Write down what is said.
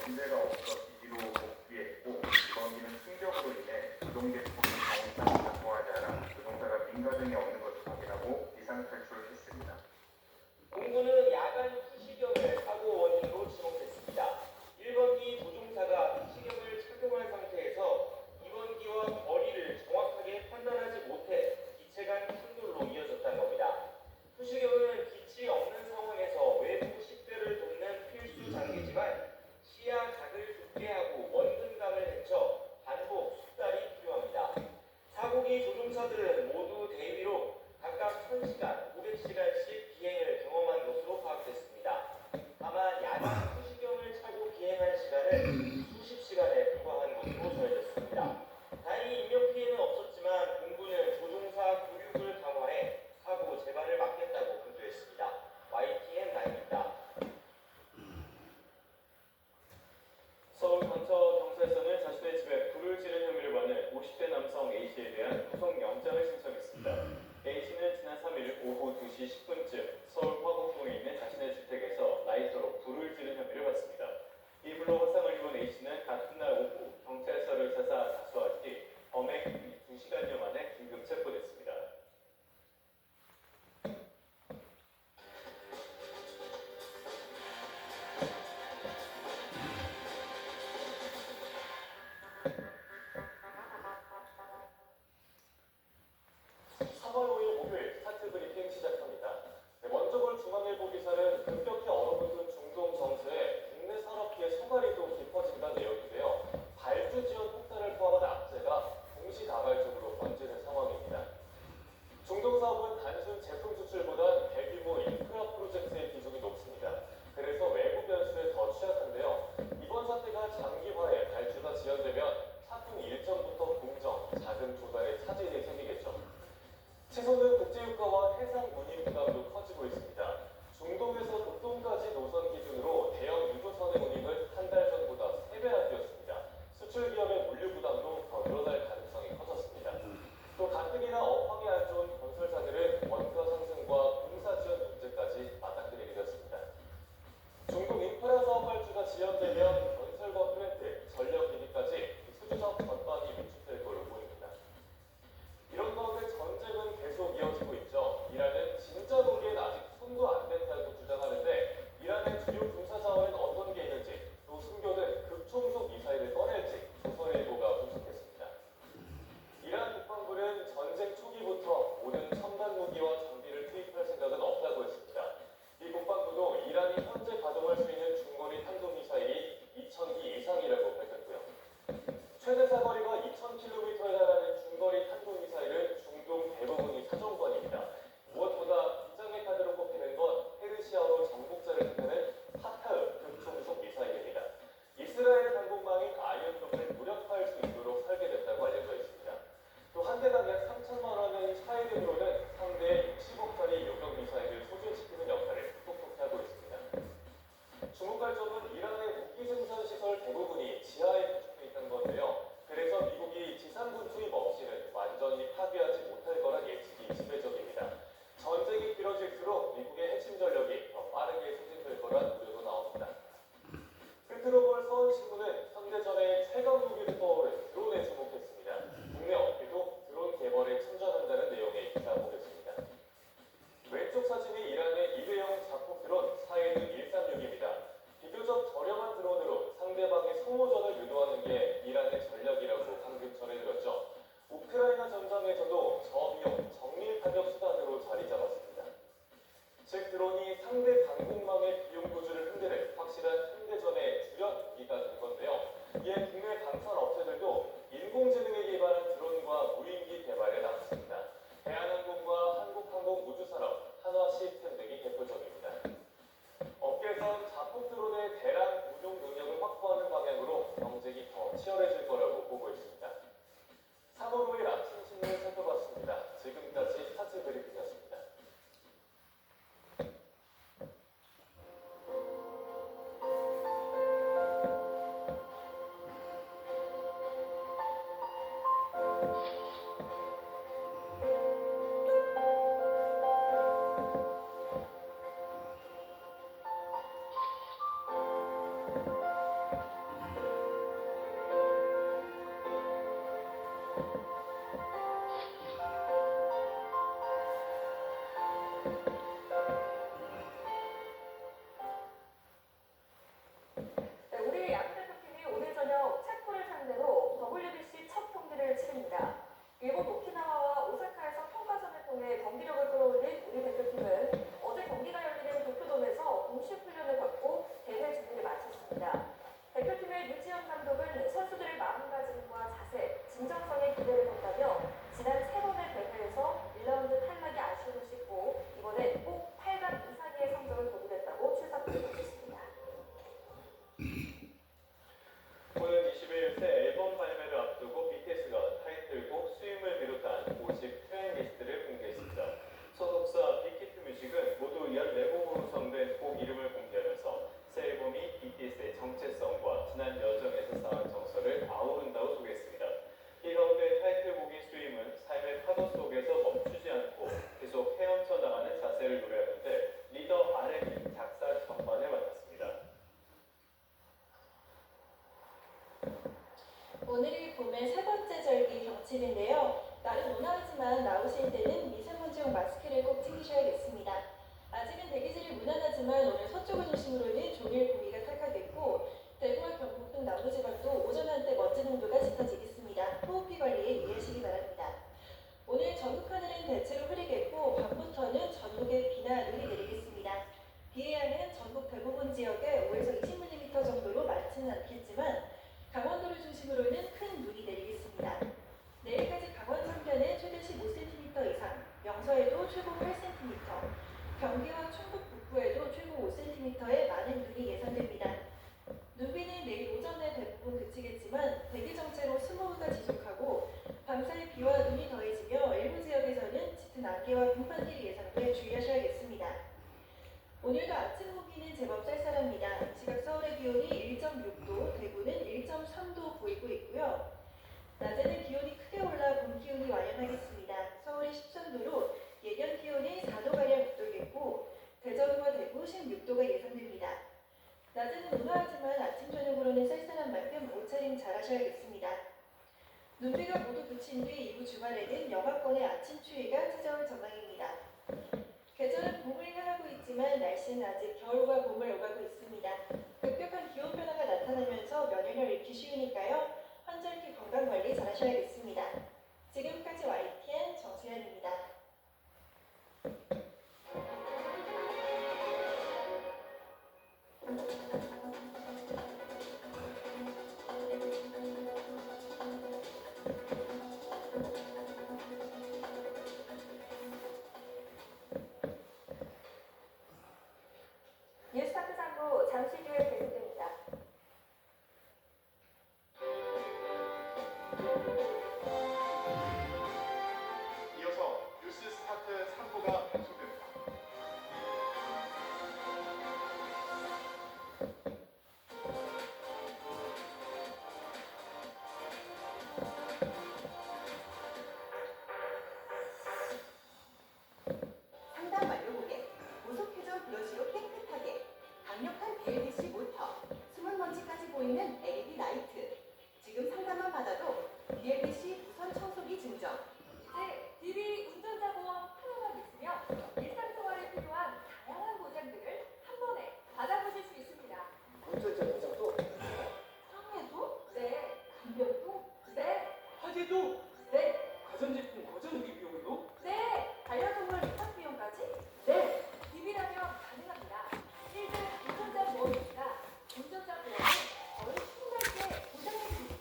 문제가 없어 기지로 복귀했고 이번기는 충격으로 인해 조종제품이 정상 작동하지 않아 조종사가 민가등이 없는 것을 확인하고 비상 탈출했습니다. 공군은 야간 후시경을 사고 원인으로 지목했습니다. 1번기 조종사가 후시경을 착용한 상태에서 2번기와 거리를 정확하게 판단하지 못해 기체 간 충돌로 이어졌다는 겁니다. 후시경은 빛이 없는 상황에서 외부 식별을 돕는 필수 장비지만 시야 각을 좁게 하고 원근감을 헤쳐 반복 숙달이 필요합니다. 사고기 조종사들은 모두 대위로 각각 1000시간, 500시간씩 비행을 경험한 것으로 파악됐습니다. 다만 야간 후시경을 차고 비행한 시간은 수십 시간에 불과한 것으로 전해졌습니다. 다행히 인명 피해는 없었지만 공군은 조종사 교육을 강화해 사고 재발을 막겠다고 강조했습니다. YTN9입니다. 서울광천경찰서는 자신의 집에 불을 지른 혐의를 받는 50대 남성 A씨에 대한 구속영장을 신청했습니다. A씨는 지난 3일 오후 2시 10분쯤 서울 화곡동에 있는 자신의 주택에서 라이터로 불을 지른 혐의를 받습니다. 이 불로 화상을 입은 A씨는 같은 날 오후 경찰서를 찾아 자수한 뒤 범행 2시간여 만에 긴급 체포됐습니다. 스타트 브리핑 시작합니다. 먼저 볼 중앙일보 기사는 급격히 얼어붙은 중동 정세에 국내 산업계의 소갈이도 깊어진다는 내용인데요. 발주 지원 폭탄을 포함한 악재가 동시다발적으로 번지는 상황입니다. 중동 사업은 단순 제품 수출보단 대규모 인프라 프로젝트의 비중이 높습니다. 그래서 외부 변수에 더 취약한데요. 이번 사태가 장기화해 발주가 지연되면 차품 일정부터 공정, 자금 조달에 차질이 생기겠죠. 치솟는 국제유가와 해상 운임 부담도 커지고 있습니다. 중동에서 독도까지 노선 기준으로 대형 유조선의 운임은 한 달 전보다 3배나 뛰었습니다. 수출 기업의 물류 부담도 더 늘어날 가능성이 커졌습니다. 또 가뜩이나 업황이 안 좋은 건설사들은 원가 상승과 공사 지원 문제까지 맞닥뜨리게 되었습니다. 중동 인프라 사업 발주가 지연되면 건설과 플랜트, 전력 기기까지 수주적 전반이 위축될 걸로 보입니다. 이런 가운데 전쟁은 계속 이어지고 있죠. 이란은 진짜 보기엔 아직 손도 안 댄다고 주장하는데 이란의 주요 군사 자원엔 어떤 게 있는지 또 숨겨둔 극초음속 미사일을 꺼낼지 조선일보가 분석했습니다. 이란 국방부는 전쟁 초기부터 모든 첨단 무기와 장비를 투입할 생각은 없다고 했습니다. 이 국방부도 이란이 현재 가동할 수 있는 중거리 탄도미사일이 ABS의 정체성과 지난 여정에서 쌓은 정서를 아우른다고 소개했습니다. 이 가운데 타이틀곡인 스트림은 삶의 파도 속에서 멈추지 않고 계속 헤엄쳐 나가는 자세를 노래하는데 리더 RM이 작사 전반을 맡았습니다. 오늘이 봄의 세 번째 절기 경칩인데요. 날은 온화하지만 나오실 때는 미세먼지용 마스크를 꼭 챙기셔야겠습니다. 아직은 대기질이 무난하지만 오늘 서쪽을 중심으로는 종일 공기가 칼칼댔고 대구와 경북 등 남부지방도 오전 한때 먼지 농도가 짙어지겠습니다. 호흡기 관리에 유의하시기 바랍니다. 오늘 전국 하늘은 대체로 흐리겠고 밤부터는 전국에 비나 눈이 내리겠습니다. 비의 양은 전국 대부분 지역에 5에서 20mm 정도로 많지는 않겠지만 강원도를 중심으로는 큰 눈이 내리겠습니다. 내일까지 강원 상변에 최대 15cm 이상, 영서에도 최고 8cm, 경기와 충북 북부에도 최고 5cm의 많은 눈이 예상됩니다. 눈비는 내일 오전에 대부분 그치겠지만 대기 정체로 스모그가 지속하고 밤사이 비와 눈이 더해지며 일부 지역에서는 짙은 안개와 빙판길이 예상돼 주의하셔야겠습니다. 오늘도 아침 공기는 제법 쌀쌀합니다. 이 시각 서울의 기온이 1.6도, 대구는 1.3도 보이고 있고요. 낮에는 기온이 크게 올라 봄 기온이 완연하겠습니다. 서울이 13도로 예년 기온이 4도가량 웃돌겠고 대전과 대구 16도가 예상됩니다. 낮에는 온화하지만 아침 저녁으로는 쌀쌀한 만큼 옷차림 잘 하셔야겠습니다. 눈비가 모두 그친 뒤 이후 주말에는 영하권의 아침 추위가 찾아올 전망입니다. 계절은 봄을 향하고 있지만 날씨는 아직 겨울과 봄을 오가고 있습니다. 급격한 기온 변화가 나타나면서 면역력을 잃기 쉬우니까요. 환절기 건강관리 잘 하셔야겠습니다. 지금까지 YTN 정수현입니다. 뉴스타트 3부 잠시 뒤에 계속됩니다. 이어서 뉴스 스타트 3부가 계속됩니다. 상담 완료 고객, 무속회전 브러쉬로 깨끗하게, 강력한 BLDC 모터, 숨은 먼지까지 보이는 LED 라이트. 지금 상담만 받아도 BLDC 무선 청소기 증정. 이제 DB 운전자 보험 하나만 있으면 일상생활에 필요한 다양한 보장들을 한 번에 받아보실 수 있습니다. 운전자 보장도 상해도? 네, 간병도? 네, 화재도